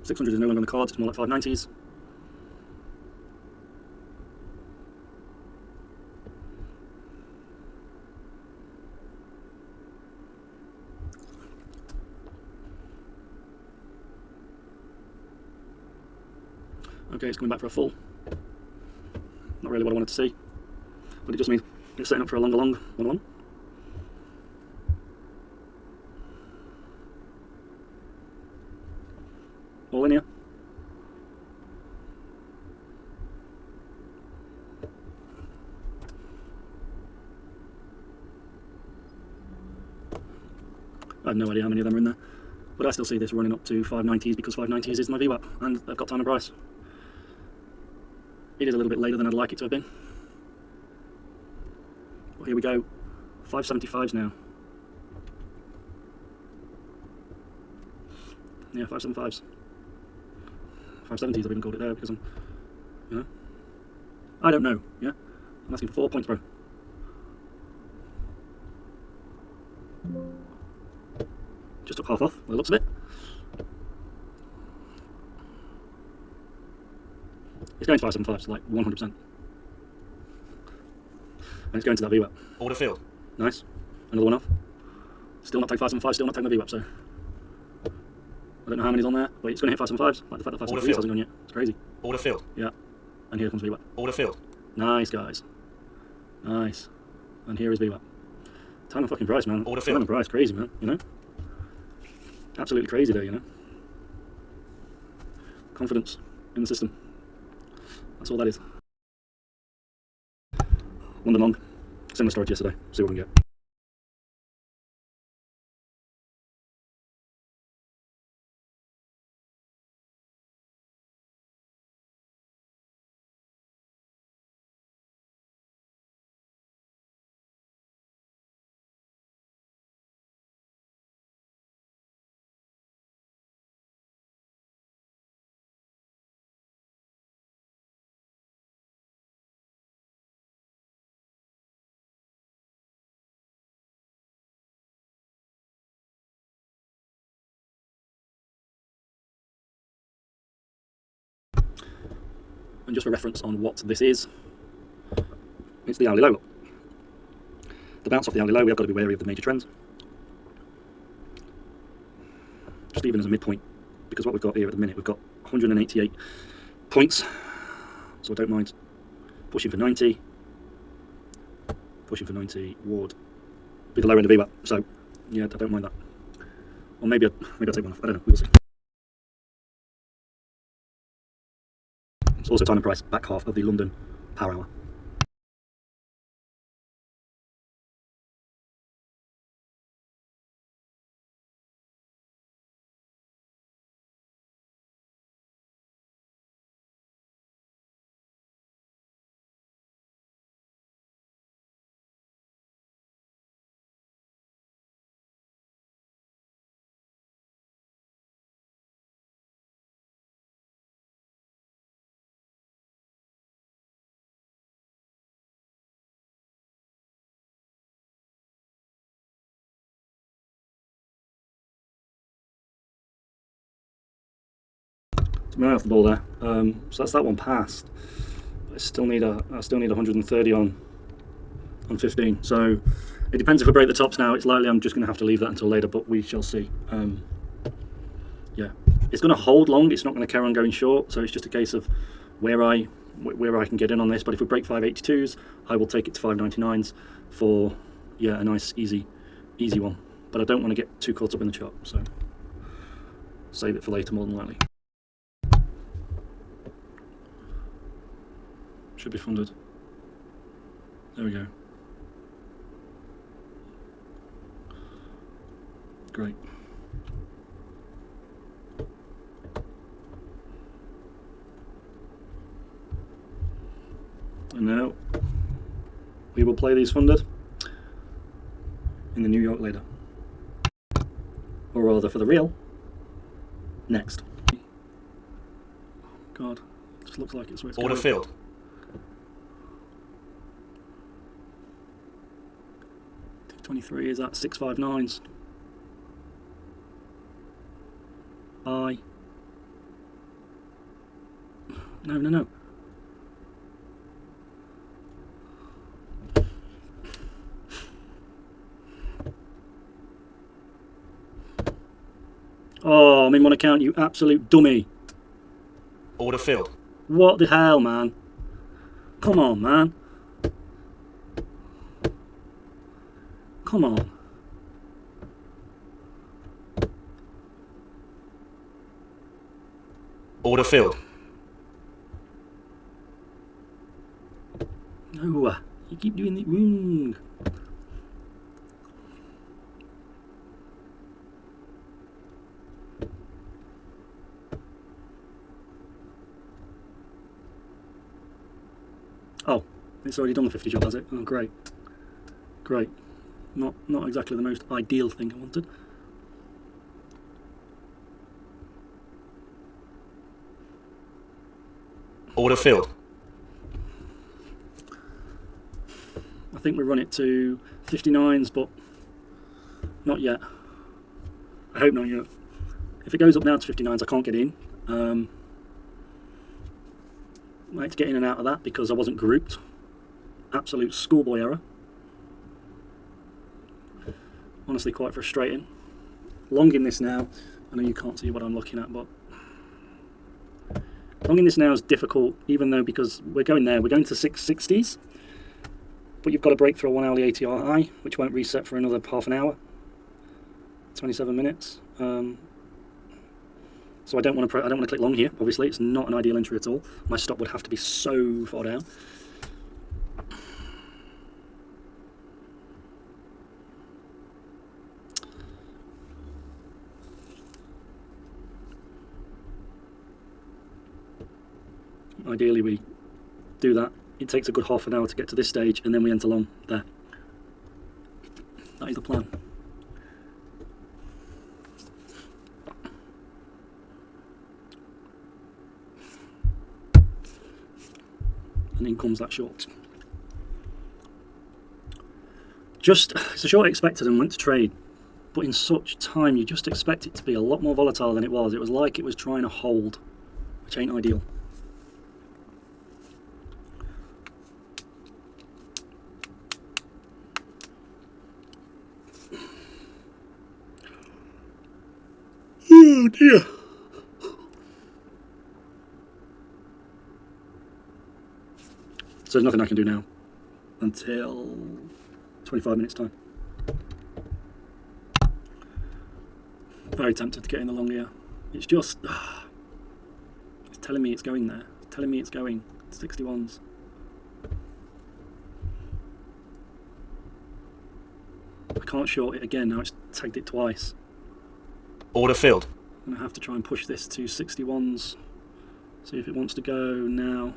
600 is no longer on the cards, it's more like 590s. Okay, it's coming back for a full. Not really what I wanted to see, but it just means it's setting up for a longer long 1-1. All in here. I have no idea how many of them are in there, but I still see this running up to 590s because 590s is my VWAP and they've got time and price. It is a little bit later than I'd like it to have been. Well, here we go, 575s now. Yeah, 575s. 570s I've even called it there because I'm, you know, I don't know, yeah? I'm asking for 4 points, bro. Just took half off, by the looks of it. It's going to 575s, like 100%. And it's going to that VWAP. Order filled. Nice. Another one off. Still not taking 575, still not taking the VWAP, so I don't know how many's on there, but it's going to hit 575s. Like the fact that 573 hasn't gone yet. It's crazy. Order filled. Yeah. And here comes VWAP. Order filled. Nice, guys. Nice. And here is VWAP. Time and fucking price, man. Order Time filled. and price, crazy, man. You know? Absolutely crazy there, you know? Confidence in the system. That's all that is. London long. Similar story to yesterday. See what we can get. And just for reference on what this is, it's the hourly low. The bounce off the hourly low, we have got to be wary of the major trends. Just even as a midpoint, because what we've got here at the minute, we've got 188 points, so I don't mind pushing for 90. Pushing for 90 would be the lower end of VWAP, so yeah, I don't mind that. Or maybe I'll take one off, I don't know, we'll see. It's also time and price, back half of the London power hour. So I'm off the ball there. So that's that one passed. I still need 130 on 15. So it depends if I break the tops now. It's likely I'm just going to have to leave that until later, but we shall see. Yeah, it's going to hold long. It's not going to carry on going short. So it's just a case of where I can get in on this. But if we break 582s, I will take it to 599s for a nice easy one. But I don't want to get too caught up in the chart. So save it for later, more than likely. Should be funded. There we go. Great. And now we will play these funded in the New York later. Or rather, for the real, next. God, it just looks like it's where it's Order going. filled. T23 is at 659s. Buy. No, no, no. Oh, I'm in one account, you absolute dummy. Order filled. What the hell, man? Come on, man. Come on. Order filled. No, you keep doing it wrong. Oh, it's already done the 50 job, has it? Oh, great. Great. Not exactly the most ideal thing I wanted. Order filled. I think we run it to 59s, but not yet. I hope not yet. If it goes up now to 59s, I can't get in. I had to get in and out of that because I wasn't grouped. Absolute schoolboy error. Honestly, quite frustrating. Long in this now. I know you can't see what I'm looking at, but long in this now is difficult, even though because we're going there, we're going to 660s, but you've got to break through a 1 hourly ATR high, which won't reset for another half an hour, 27 minutes. So I don't want to click long here. Obviously, it's not an ideal entry at all. My stop would have to be so far down. Ideally, we do that. It takes a good half an hour to get to this stage, and then we enter long there. That is the plan. And in comes that short. It's a short expected and went to trade, but in such time you just expect it to be a lot more volatile than it was. It was like it was trying to hold, which ain't ideal. Oh dear. So there's nothing I can do now until 25 minutes time. Very tempted to get in the long ear. It's just, it's telling me it's going there. It's telling me it's going 61s. I can't short it again, now it's tagged it twice. Order filled. I'm going to have to try and push this to 61s. See if it wants to go now.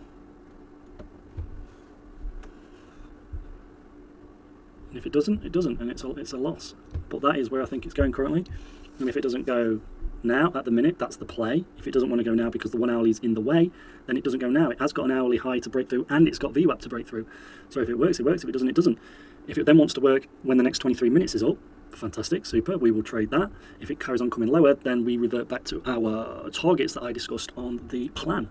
And if it doesn't, it doesn't, and it's a loss. But that is where I think it's going currently. And if it doesn't go now, at the minute, that's the play. If it doesn't want to go now because the 1 hourly is in the way, then it doesn't go now. It has got an hourly high to break through, and it's got VWAP to break through. So if it works, it works. If it doesn't, it doesn't. If it then wants to work when the next 23 minutes is up, fantastic, super, we will trade that. If it carries on coming lower, then we revert back to our targets that I discussed on the plan.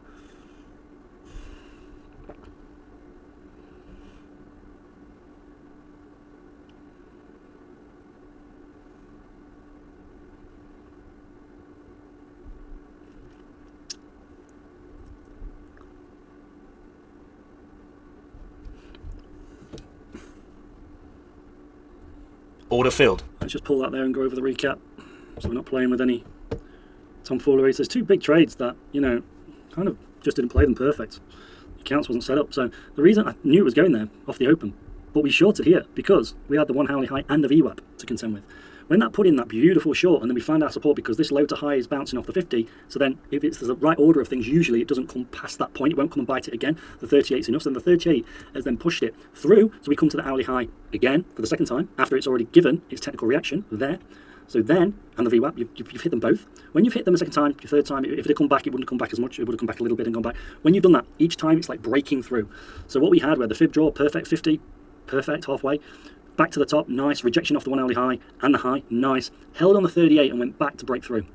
Order filled. Let's just pull that there and go over the recap, so we're not playing with any tomfoolery. There's two big trades that, you know, kind of just didn't play them perfect. The accounts wasn't set up, so the reason I knew it was going there off the open, but we shorted here because we had the 1 hourly high and the VWAP to contend with. When that put in that beautiful short, and then we found our support because this low to high is bouncing off the 50, so then if it's the right order of things, usually it doesn't come past that point, it won't come and bite it again. The 38 is enough, so then the 38 has then pushed it through, so we come to the hourly high again for the second time, after it's already given its technical reaction there. So then, and the VWAP, you've hit them both. When you've hit them a second time, your third time, if it had come back, it wouldn't come back as much, it would have come back a little bit and gone back. When you've done that, each time it's like breaking through. So what we had, where the fib draw, perfect 50, perfect halfway, back to the top, nice, rejection off the 1 hourly high and the high, nice, held on the 38 and went back to break through.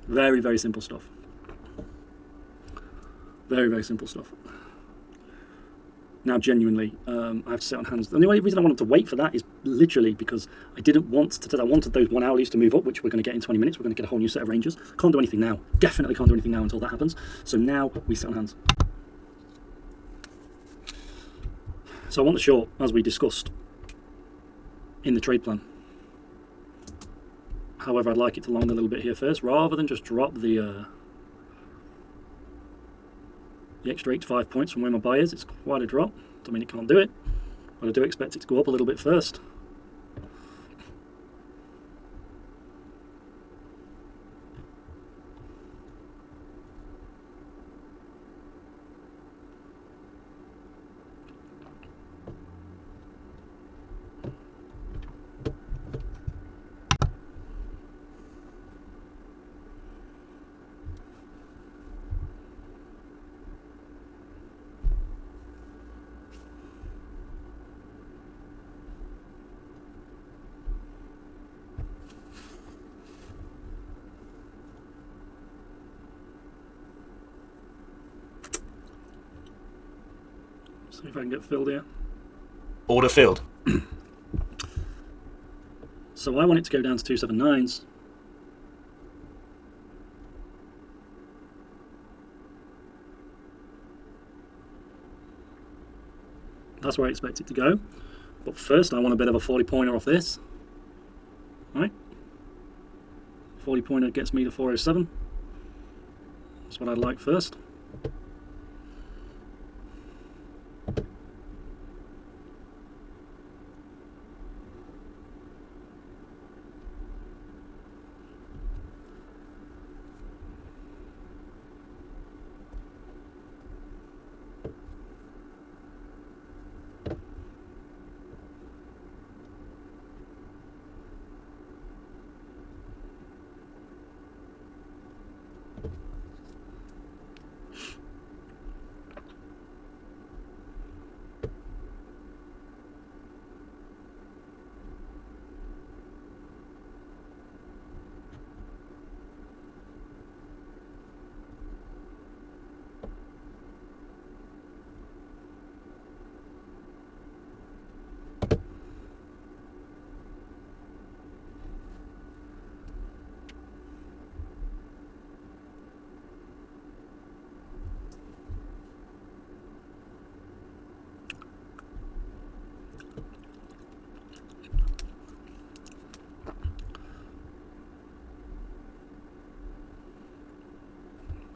Very, very simple stuff. Very, very simple stuff. Now, genuinely, I have to sit on hands. The only reason I wanted to wait for that is literally because I didn't want to. I wanted those 1 hourlies to move up, which we're going to get in 20 minutes. We're going to get a whole new set of rangers. Can't do anything now. Definitely can't do anything now until that happens. So now we sit on hands. So I want the short, as we discussed in the trade plan. However, I'd like it to long a little bit here first, rather than just drop the extra 8 to 5 points from where my buy is. It's quite a drop. Don't mean it can't do it, but I do expect it to go up a little bit first. See if I can get filled here. Order filled. So I want it to go down to 279s. That's where I expect it to go. But first I want a bit of a 40 pointer off this. Right? 40 pointer gets me to 407. That's what I'd like first.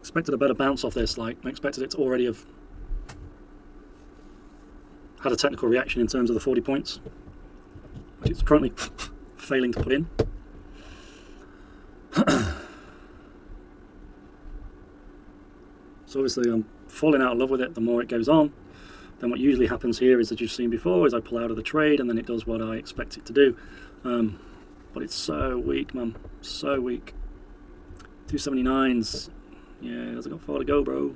Expected a better bounce off this, like I expected it to already have had a technical reaction in terms of the 40 points, which it's currently failing to put in. So obviously I'm falling out of love with it the more it goes on. Then what usually happens here is, as you've seen before, is I pull out of the trade and then it does what I expect it to do. But it's so weak, man, so weak. 279s. Yeah, it hasn't got far to go, bro.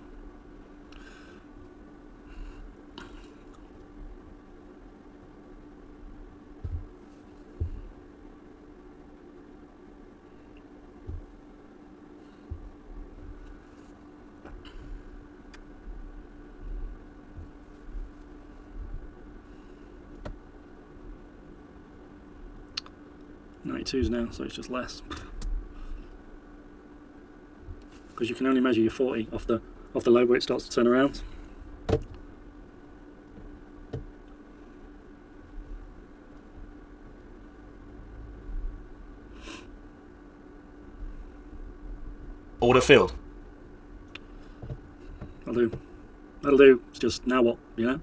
.92s now, so it's just less. Because you can only measure your 40 off the low where it starts to turn around. Order filled. That'll do. That'll do. It's just now what, you know?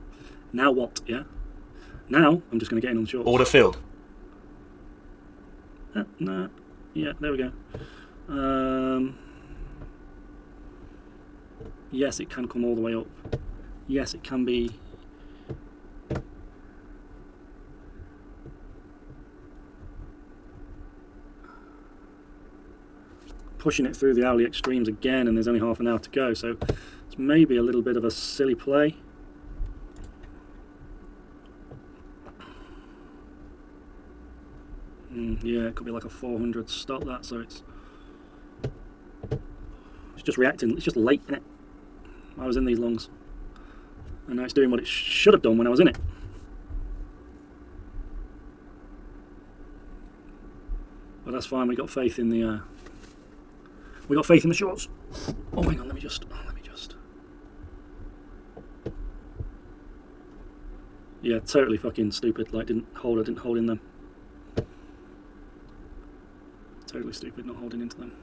Now what, yeah? Now I'm just going to get in on the shorts. Order filled. Nah. Yeah, there we go. Yes, it can come all the way up. Yes, it can be. Pushing it through the hourly extremes again, and there's only half an hour to go, so it's maybe a little bit of a silly play. Yeah, it could be like a 400 stop that, so it's just reacting. It's just late, isn't it? I was in these longs. And now it's doing what it should have done when I was in it. But that's fine, we got faith in the shorts. Oh, hang on, let me just. Yeah, totally fucking stupid. Like, I didn't hold in them. Totally stupid not holding into them.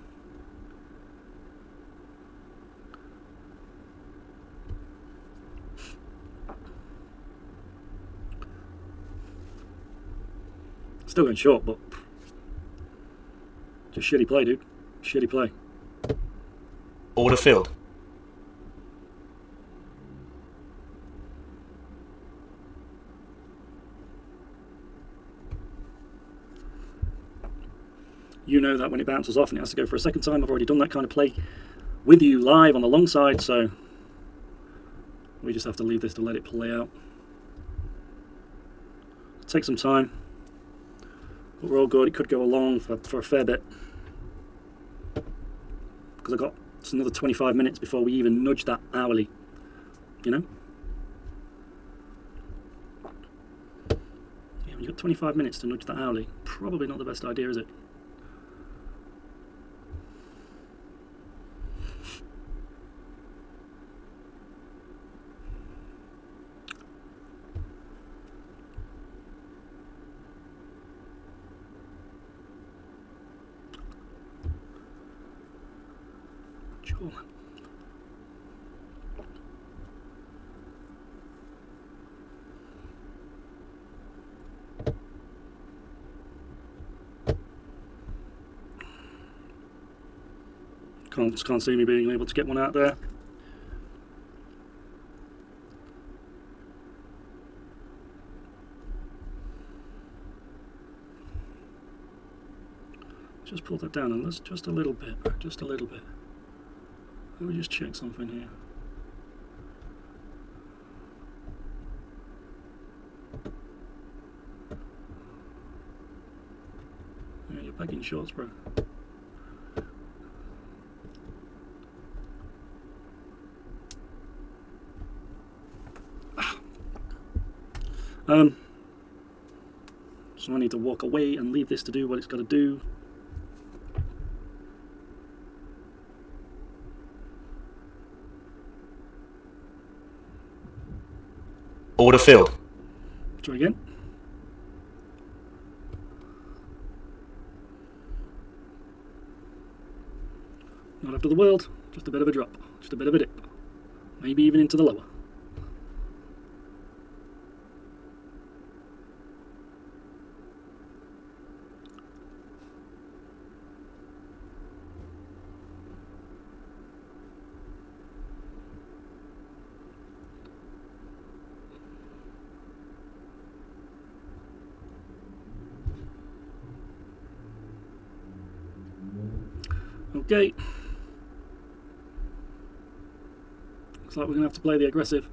Still going short, but just shitty play, dude. Shitty play. Order filled. You know that when it bounces off and it has to go for a second time, I've already done that kind of play with you live on the long side, so we just have to leave this to let it play out. Take some time, but we're all good. It could go along for a fair bit, because I've got another 25 minutes before we even nudge that hourly, you know? Yeah, when you've got 25 minutes to nudge that hourly, probably not the best idea, is it? Sure. Can't see me being able to get one out there. Just pull that down, and let's just a little bit, just a little bit. Let me just check something here. Yeah, you're back in shorts, bro. So I need to walk away and leave this to do what it's got to do. Order filled. Try again. Not after the world, just a bit of a drop, just a bit of a dip. Maybe even into the lower. Okay. Looks like we're going to have to play the aggressive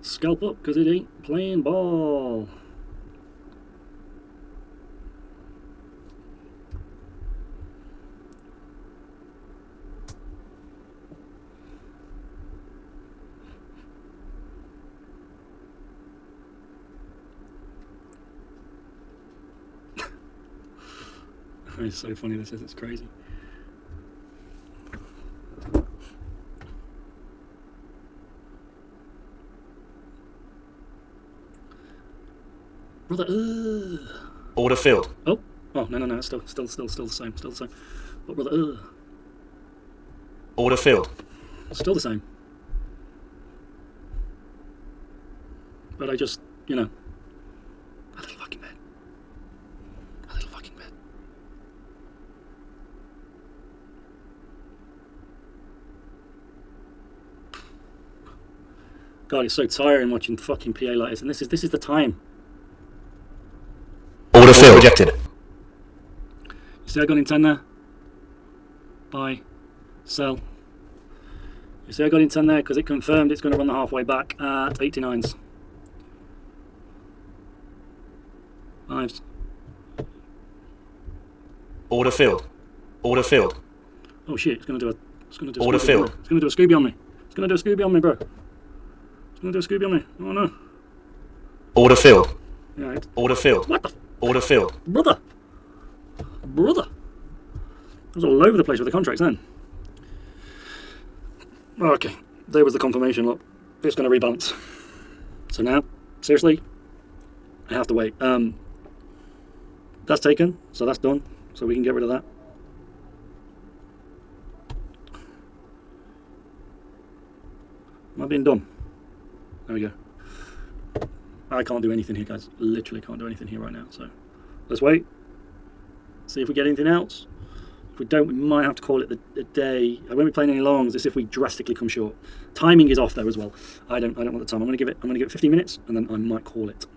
scalp up because it ain't playing ball. It's so funny this is, it's crazy. Brother, Order filled. Oh, no, still the same, still the same. But brother, Order filled. still the same. But I just, you know, a little fucking bit. A little fucking bit. God, it's so tiring watching fucking PA like this, and this is the time. Order filled. Rejected. You see I got in 10 there? Buy. Sell. You see I got in 10 there because it confirmed it's going to run the halfway back at 89s. 5s. Order filled. Order filled. Oh shit, it's going to do a Order Scooby filled. on me. It's going to do a Scooby on me. gonna do a Scooby on me, bro. It's gonna do a Scooby on me. Oh no. Order filled. Yeah. Order filled. What the? Order filled. Brother! Brother! I was all over the place with the contracts then. Okay, there was the confirmation, look. It's going to rebalance. So now, seriously, I have to wait. That's taken, so that's done. So we can get rid of that. Am I being dumb? There we go. I can't do anything here, guys. Literally can't do anything here right now. So let's wait. See if we get anything else. If we don't, we might have to call it a day. I won't be playing any longs. This if we drastically come short. Timing is off there as well. I don't want the time. I'm gonna give it 15 minutes, and then I might call it.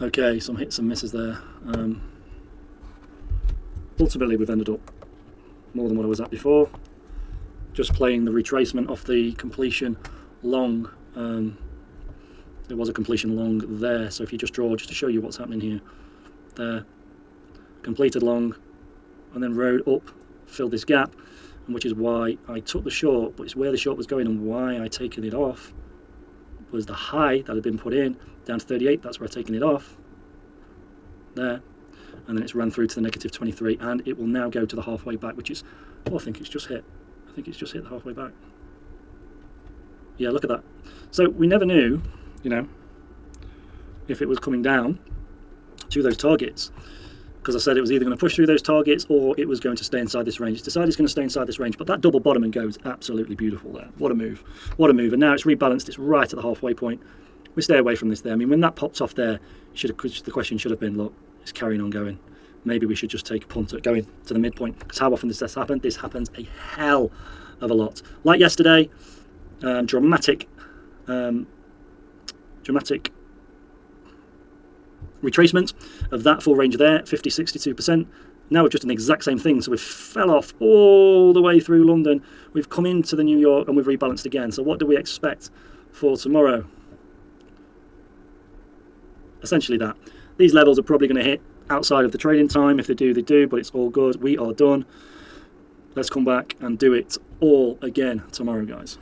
Okay, some hits and misses there. Ultimately, we've ended up more than what I was at before. Just playing the retracement off the completion long. There was a completion long there, so if you just draw, just to show you what's happening here, there, completed long, and then rode up, filled this gap, and which is why I took the short, but it's where the short was going and why I taken it off was the high that had been put in, down to 38, that's where I've taken it off, there, and then it's ran through to the negative 23, and it will now go to the halfway back, which is, oh, I think it's just hit the halfway back. Yeah, look at that. So we never knew, you know, if it was coming down to those targets, because I said it was either going to push through those targets or it was going to stay inside this range. It's decided it's going to stay inside this range, but that double bottom and go is absolutely beautiful there. What a move. What a move. And now it's rebalanced. It's right at the halfway point. We stay away from this there. I mean, when that popped off there, the question should have been, look, it's carrying on going. Maybe we should just take a punt at going to the midpoint, because how often does this happen? This happens a hell of a lot. Like yesterday, dramatic retracement of that full range there, 50-62%. Now we've just done the exact same thing, so we've fell off all the way through London, we've come into the New York and we've rebalanced again. So what do we expect for tomorrow? Essentially that. These levels are probably going to hit outside of the trading time. If they do, they do, but it's all good. We are done. Let's come back and do it all again tomorrow, guys.